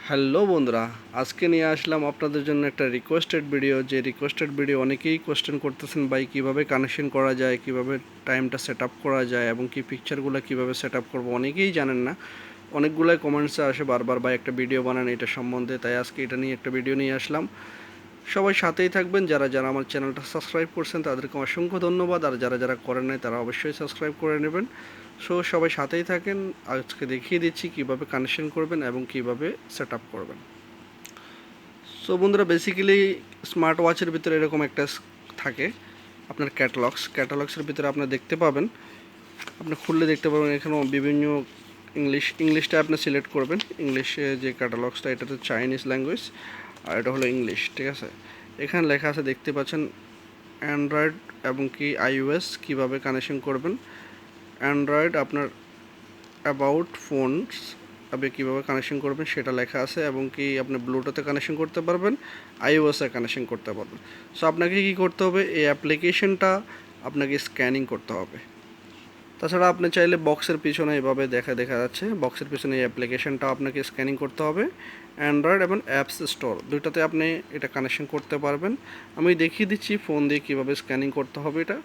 Hello বন্ধুরা, আজকে নিয়ে আসলাম আপনাদের জন্য একটা রিকোয়েস্টেড ভিডিও। যে রিকোয়েস্টেড ভিডিও অনেকেই কোয়েশ্চেন করতেছেন, ভাই কীভাবে কানেকশন করা যায়, কীভাবে টাইমটা সেট আপ করা যায় এবং কি পিকচারগুলো কীভাবে সেট আপ করবো, অনেকেই জানেন না। অনেকগুলোই কমেন্টসে আসে বারবার, ভাই একটা ভিডিও বানান এটা সম্বন্ধে। তাই আজকে এটা নিয়ে একটা ভিডিও নিয়ে আসলাম। সবাই সাথেই থাকবেন। যারা যারা আমার চ্যানেলটা সাবস্ক্রাইব করছেন তাদেরকে অসংখ্য ধন্যবাদ, আর যারা যারা করেন নাই তারা অবশ্যই সাবস্ক্রাইব করে নেবেন। সো সবাই সাথেই থাকেন। আজকে দেখিয়ে দিচ্ছি কিভাবে কানেকশন করবেন এবং কিভাবে সেট আপ করবেন। সো বন্ধুরা, বেসিক্যালি স্মার্ট ওয়াচের ভিতরে এরকম একটা থাকে আপনার ক্যাটালগসের ভিতরে আপনার দেখতে পাবেন, আপনি খুললে দেখতে পাবেন এখানে বিভিন্ন ইংলিশটা আপনি সিলেক্ট করবেন। ইংলিশে যে ক্যাটালগসটা, এটা তো চাইনিজ ল্যাঙ্গুয়েজ আর এটা হলো ইংলিশ, ঠিক আছে। এখানে লেখা আছে দেখতে পাচ্ছেন অ্যান্ড্রয়েড এবং কি iOS কীভাবে কানেকশন করবেন। অ্যান্ড্রয়েড আপনার অ্যাবাউট ফোনস আপনি কীভাবে কানেকশন করবেন সেটা লেখা আছে, এবং কি আপনি ব্লুটুথে কানেকশন করতে পারবেন, iOS-এ কানেকশন করতে পারবেন। সো আপনাকে কী করতে হবে, এই অ্যাপ্লিকেশনটা আপনাকে স্ক্যানিং করতে হবে। তাছাড়া আপনি চাইলে বক্সের পিছনে এভাবে দেখা যাচ্ছে, বক্সের পিছনে এই অ্যাপ্লিকেশনটা আপনাকে স্ক্যানিং করতে হবে। অ্যান্ড্রয়েড এবং অ্যাপস স্টোর দুইটাতে আপনি এটা কানেকশন করতে পারবেন। আমি দেখিয়ে দিচ্ছি ফোন দিয়ে কীভাবে স্ক্যানিং করতে হবে এটা।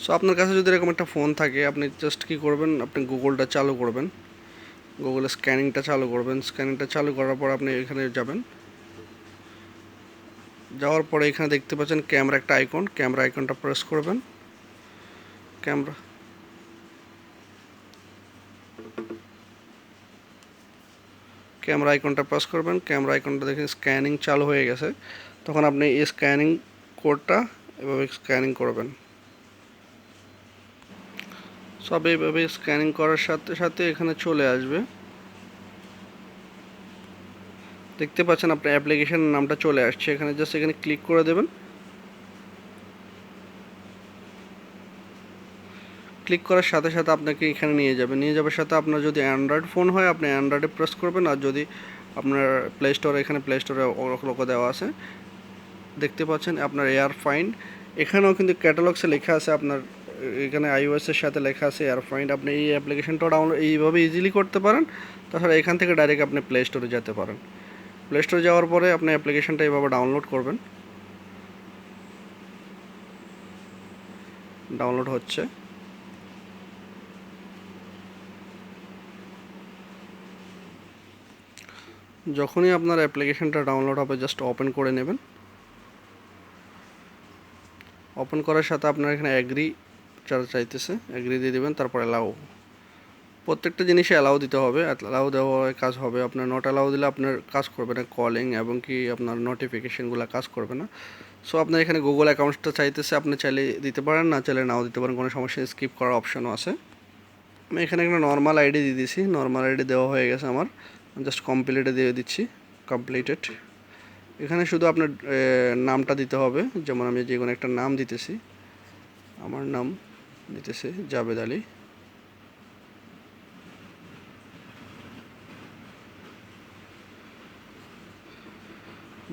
সো আপনার কাছে যদি এরকম একটা ফোন থাকে, আপনি জাস্ট কী করবেন, আপনি গুগলটা চালু করবেন, গুগলে স্ক্যানিংটা চালু করবেন। স্ক্যানিংটা চালু করার পর আপনি এখানে যাবেন, যাওয়ার পরে এখানে দেখতে পাচ্ছেন ক্যামেরা একটা আইকন, ক্যামেরা আইকনটা প্রেস করবেন। ক্যামেরা আইকনটা প্রেস করবেন। ক্যামেরা আইকনটা দেখেন স্ক্যানিং চালু হয়ে গেছে। তখন আপনি এই স্ক্যানিং কোডটা এভাবে স্ক্যানিং করবেন। সব এইভাবে স্ক্যানিং করার সাথে সাথে এখানে চলে আসবে, দেখতে পাচ্ছেন আপনার অ্যাপ্লিকেশনের নামটা চলে আসছে। এখানে জাস্ট এখানে ক্লিক করে দেবেন। ক্লিক করার সাথে সাথে আপনাকে এখানে নিয়ে যাবার সাথে আপনার যদি অ্যান্ড্রয়েড ফোন হয় আপনি অ্যান্ড্রয়েডে প্রেস করবেন, আর যদি আপনার প্লে স্টোরে, এখানে প্লে স্টোরে লোগো দেওয়া আছে দেখতে পাচ্ছেন আপনার এয়ার ফাইন্ড। এখানেও কিন্তু ক্যাটালগসে লেখা আছে আপনার, এখানে iOS-এর সাথে লেখা আছে এয়ার ফাইন্ড। আপনি এই অ্যাপ্লিকেশনটাও ডাউনলোড এইভাবে ইজিলি করতে পারেন। তাছাড়া এখান থেকে ডাইরেক্ট আপনি প্লে স্টোরে যেতে পারেন। প্লে স্টোরে যাওয়ার পরে আপনি অ্যাপ্লিকেশনটা এইভাবে ডাউনলোড করবেন। ডাউনলোড হচ্ছে। যখনই আপনার অ্যাপ্লিকেশনটা ডাউনলোড হবে জাস্ট ওপেন করে নেবেন। ওপেন করার সাথে আপনার এখানে অ্যাগ্রি চাইতেছে, অ্যাগ্রি দিয়ে দেবেন, তারপর অ্যালাউ। প্রত্যেকটা জিনিসে অ্যালাউ দিতে হবে, অ্যালাউ দেওয়া কাজ হবে। আপনার নট অ্যালাউ দিলে আপনার কাজ করবে না, কলিং এবং কি আপনার নোটিফিকেশানগুলো কাজ করবে না। সো আপনার এখানে গুগল অ্যাকাউন্টটা চাইতেছে, আপনি চাইলে দিতে পারেন, না চাইলে নাও দিতে পারেন, কোনো সমস্যা নেই, স্কিপ করার অপশনও আছে। আমি এখানে একটা নর্মাল আইডি দিয়ে দিয়েছি, নর্মাল আইডি দেওয়া হয়ে গেছে আমার। জাস্ট কমপ্লিটে দিয়ে দিচ্ছি, কমপ্লিটেড। এখানে শুধু আপনার নামটা দিতে হবে, যেমন আমি যে কোনো একটা নাম দিতেছি, আমার নাম দিতেছি জাবেদ আলী।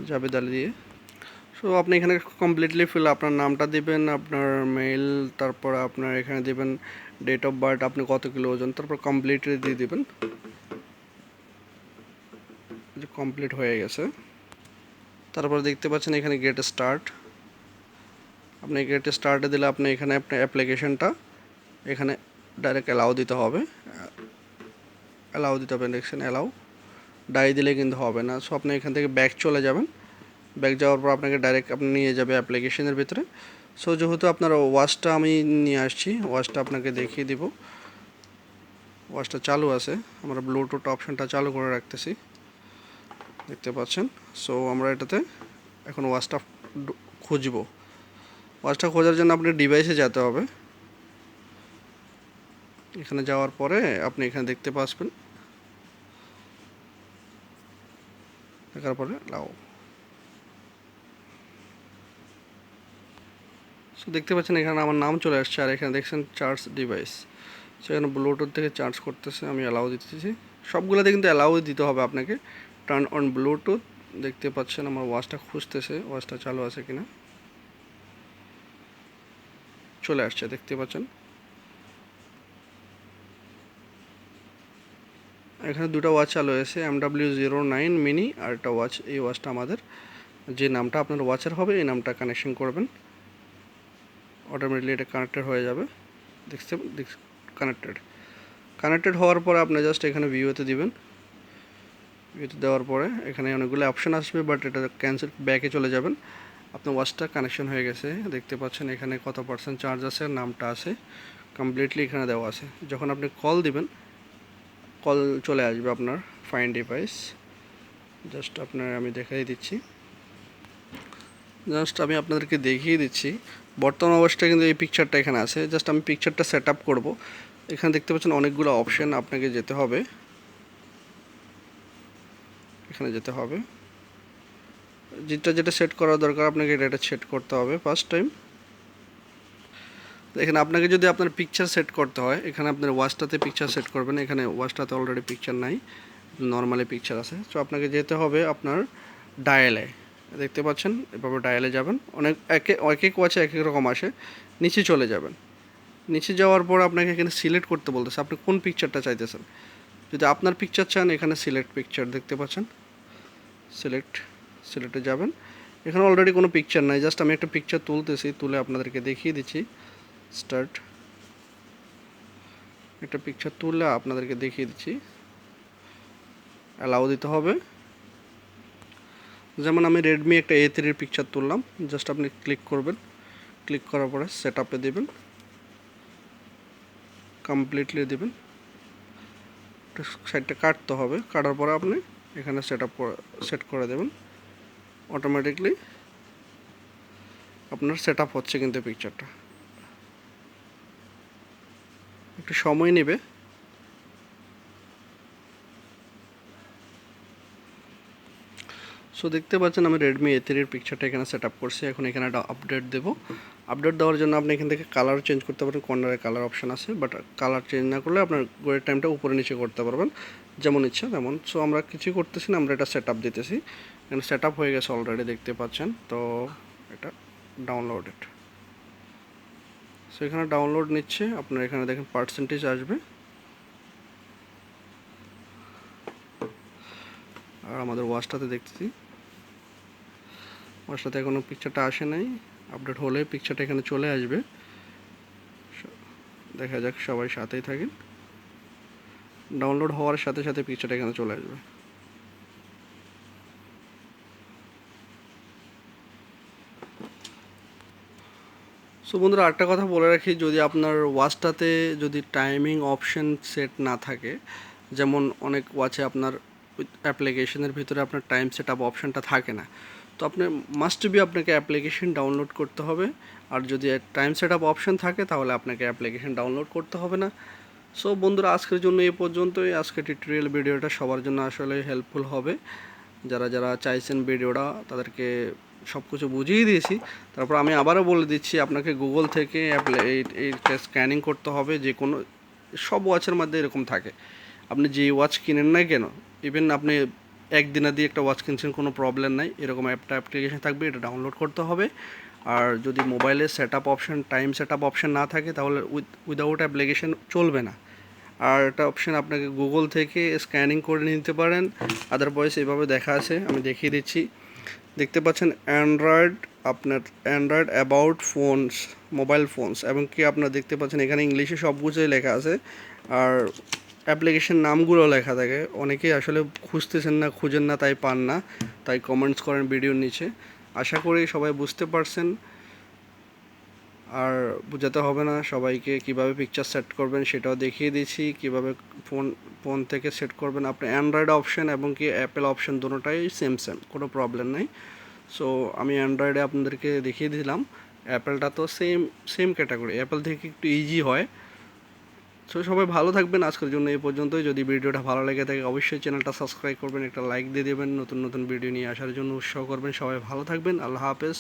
জাবেদ আলী দিয়ে সো আপনি এখানে কমপ্লিটলি আপনার নামটা দিবেন, আপনার মেইল, তারপর আপনার এখানে দিবেন ডেট অফ বার্থ, আপনি কত কিলো ওজন, তারপর কমপ্লিটলি দিয়ে দিবেন। যে কমপ্লিট হয়ে গেছে। তারপর দেখতে পাচ্ছেন এখানে গেট স্টার্ট। আপনি গেট স্টার্টে দিলে আপনি এখানে আপনার অ্যাপ্লিকেশনটা এখানে ডাইরেক্ট অ্যালাউ দিতে হবে, দেখছেন অ্যালাউ। ডাই দিলে কিন্তু হবে না। সো আপনি এখান থেকে ব্যাক চলে যাবেন। ব্যাক যাওয়ার পর আপনাকে ডাইরেক্ট আপনি নিয়ে যাবে অ্যাপ্লিকেশনের ভিতরে। সো যেহেতু আপনার ওয়াচটা আমি নিয়ে আসছি, ওয়াচটা আপনাকে দেখিয়ে দিব। ওয়াচটা চালু আছে, আমরা ব্লুটুথ অপশানটা চালু করে রাখতেছি, দেখতে পাচ্ছেন। সো আমরা এটাতে এখন ওয়াচটা খুঁজব। ওয়াচটা খোঁজার জন্য আপনি ডিভাইসে যেতে হবে। এখানে যাওয়ার পরে আপনি এখানে দেখতে পাচ্ছেন, দেখার পরে লাও। সো দেখতে পাচ্ছেন এখানে আমার নাম চলে আসছে, আর এখানে দেখছেন চার্জ ডিভাইস। সেখানে ব্লুটুথ থেকে চার্জ করতেছে, আমি অ্যালাউ দিতেছি। সবগুলোতে কিন্তু অ্যালাউ দিতে হবে আপনাকে। টার্ন অন ব্লুটুথ, দেখতে পাচ্ছেন আমার ওয়াচটা খুঁজতেছে, ওয়াচটা চালু আছে কিনা। চলে আসছে, দেখতে পাচ্ছেন। এখানে দুটো ওয়াচ চালু হয়েছে, MW09 মিনি আর একটা ওয়াচ। এই ওয়াচটা আমাদের যে নামটা আপনার ওয়াচের হবে এই নামটা কানেকশন করবেন, অটোমেটিকলি এটা কানেক্টেড হয়ে যাবে। দেখতে কানেক্টেড হওয়ার পরে আপনি জাস্ট এখানে ভিউতে দিবেন। ভিউতে দেওয়ার পরে এখানে অনেকগুলো অপশান আসবে, বাট এটা ক্যান্সেল, ব্যাকে চলে যাবেন। আপনার ওয়াচটা কানেকশন হয়ে গেছে, দেখতে পাচ্ছেন এখানে কত পার্সেন্ট চার্জ আছে, নামটা আছে, কমপ্লিটলি এখানে দেওয়া আছে। যখন আপনি কল দিবেন, কল চলে আসবে আপনার ফাইন্ড ডিভাইস। জাস্ট আমি দেখিয়ে দিচ্ছি, আমি আপনাদেরকে দেখিয়ে দিচ্ছি বর্তমান অবস্থায় কিন্তু এই পিকচারটা এখানে আছে। জাস্ট আমি পিকচারটা সেট আপ করবো। এখানে দেখতে পাচ্ছেন অনেকগুলো অপশান, আপনাকে যেতে হবে, এখানে যেতে হবে, যেটা সেট করা দরকার আপনাকে এটা সেট করতে হবে ফার্স্ট টাইম। এখানে আপনাকে যদি আপনার পিকচার সেট করতে হয়, এখানে আপনার ওয়াচটাতে পিকচার সেট করবেন। এখানে ওয়াচটাতে অলরেডি পিকচার নাই, নর্মালি পিকচার আছে। সো আপনাকে যেতে হবে আপনার ডায়ালে, দেখতে পাচ্ছেন এভাবে ডায়ালে যাবেন। এক এক ওয়াচে এক এক রকম আসে। নিচে চলে যাবেন, নিচে যাওয়ার পর আপনাকে এখানে সিলেক্ট করতে বলতেছে আপনি কোন পিকচারটা চাইতেছেন। যদি আপনার পিকচার চান এখানে সিলেক্ট পিকচার, দেখতে পাচ্ছেন সিলেক্টে যাবেন। এখানে অলরেডি কোনো পিকচার নাই, জাস্ট আমি একটা পিকচার তুলতেছি, তুলে আপনাদেরকে দেখিয়ে দিচ্ছি। স্টার্ট, একটা পিকচার তুললে আপনাদেরকে দেখিয়ে দিচ্ছি, অ্যালাউ দিতে হবে। যেমন আমি রেডমি একটা A3 পিকচার তুললাম, জাস্ট আপনি ক্লিক করবেন, ক্লিক করার পরে সেট আপে দেবেন, কমপ্লিটলি দেবেন। সাইডটা কাটতে হবে, কাটার পরে আপনি এখানে সেট করে দেবেন। অটোমেটিকলি আপনার সেট আপ হচ্ছে, কিন্তু পিকচারটা একটু সময় নেবে। সো দেখতে পাচ্ছেন আমি রেডমি A3 পিকচারটা এখানে সেট আপ করছি। এখন এখানে একটা আপডেট দেবো। আপডেট দেওয়ার জন্য আপনি এখান থেকে কালার চেঞ্জ করতে পারেন, কর্নারে কালার অপশান আছে, বাট কালার চেঞ্জ না করলে আপনার ঘড়ির টাইমটা উপরে নিচে করতে পারবেন যেমন ইচ্ছা তেমন। সো আমরা কিছুই করতেছি না, আমরা এটা সেট আপ দিতেছি। এখানে সেট আপ হয়ে গেছে অলরেডি, দেখতে পাচ্ছেন। তো এটা ডাউনলোডেড, সো এখানে ডাউনলোড নিচ্ছে। আপনার এখানে দেখেন পার্সেন্টেজ আসবে, আর আমাদের ওয়াচটাতে দেখতেছি, ওয়াচটাতে এখনও পিকচারটা আসে নাই। আপডেট হলে পিকচারটা এখানে চলে আসবে। দেখা যাক, সবাই সাথেই থাকেন। ডাউনলোড হওয়ার সাথে সাথে পিকচারটা এখানে চলে আসবে। সো বন্ধুরা, আরেকটা কথা বলে রাখি, যদি আপনার ওয়াচটাতে যদি টাইমিং অপশন সেট না থাকে, যেমন অনেক ওয়াচে আপনার অ্যাপ্লিকেশনের ভিতরে আপনার টাইম সেট আপ অপশানটা থাকে না, তো আপনি মাস্ট বি আপনাকে অ্যাপ্লিকেশন ডাউনলোড করতে হবে। আর যদি টাইম সেট আপ অপশান থাকে তাহলে আপনাকে অ্যাপ্লিকেশন ডাউনলোড করতে হবে না। সো বন্ধুরা, আজকের জন্য এই পর্যন্তই। আজকের টিউটোরিয়াল ভিডিওটা সবার জন্য আসলে হেল্পফুল হবে। যারা চাইছেন ভিডিওটা, তাদেরকে সব কিছু বুঝিয়ে দিয়েছি। তারপর আমি আবারও বলে দিচ্ছি, আপনাকে গুগল থেকে এইটা স্ক্যানিং করতে হবে। যে কোনো সব ওয়াচের মধ্যে এরকম থাকে, আপনি যে ওয়াচ কিনেন না কেন, ইভেন আপনি একদিনা দিয়ে একটা ওয়াচ কিনছেন, কোনো প্রবলেম নাই, এরকম একটা অ্যাপ্লিকেশন থাকবে, এটা ডাউনলোড করতে হবে। আর যদি মোবাইলে set up option, time set up option না থাকে, তাহলে উইদাউট অ্যাপ্লিকেশন চলবে না। আর একটা অপশান আপনাকে গুগল থেকে স্ক্যানিং করে নিতে পারেন, আদারওয়াইজ এভাবে দেখা আছে, আমি দেখিয়ে দিচ্ছি। দেখতে পাচ্ছেন আপনার Android about phones, mobile phones, এবং কি আপনার দেখতে পাচ্ছেন এখানে ইংলিশে সব কিছুই লেখা আছে, আর অ্যাপ্লিকেশন নামগুলো লেখা থাকে। অনেকেই আসলে খুঁজতেছেন না, খুঁজেন না, তাই পান না, তাই কমেন্টস করেন ভিডিওর নিচে। আশা করি সবাই বুঝতে পারছেন, আর বোঝাতে হবে না সবাইকে। কিভাবে পিকচার সেট করবেন সেটাও দেখিয়ে দিয়েছি, কিভাবে ফোন থেকে সেট করবেন। আপনি অ্যান্ড্রয়েড অপশান এবং কি অ্যাপেল অপশান দুটোটাই সেম, কোনো প্রবলেম নেই। সো আমি অ্যান্ড্রয়েডে আপনাদেরকে দেখিয়ে দিলাম, অ্যাপেলটা তো সেম ক্যাটাগরি, অ্যাপেল থেকে একটু ইজি হয়। সো সবাই ভালো থাকবেন, আজকের জন্য এই পর্যন্তই। যদি ভিডিওটা ভালো লেগে থাকে অবশ্যই চ্যানেলটা সাবস্ক্রাইব করবেন, একটা লাইক দিয়ে দেবেন, নতুন নতুন ভিডিও নিয়ে আসার জন্য উৎসাহ করবেন। সবাই ভালো থাকবেন, আল্লাহ হাফেজ।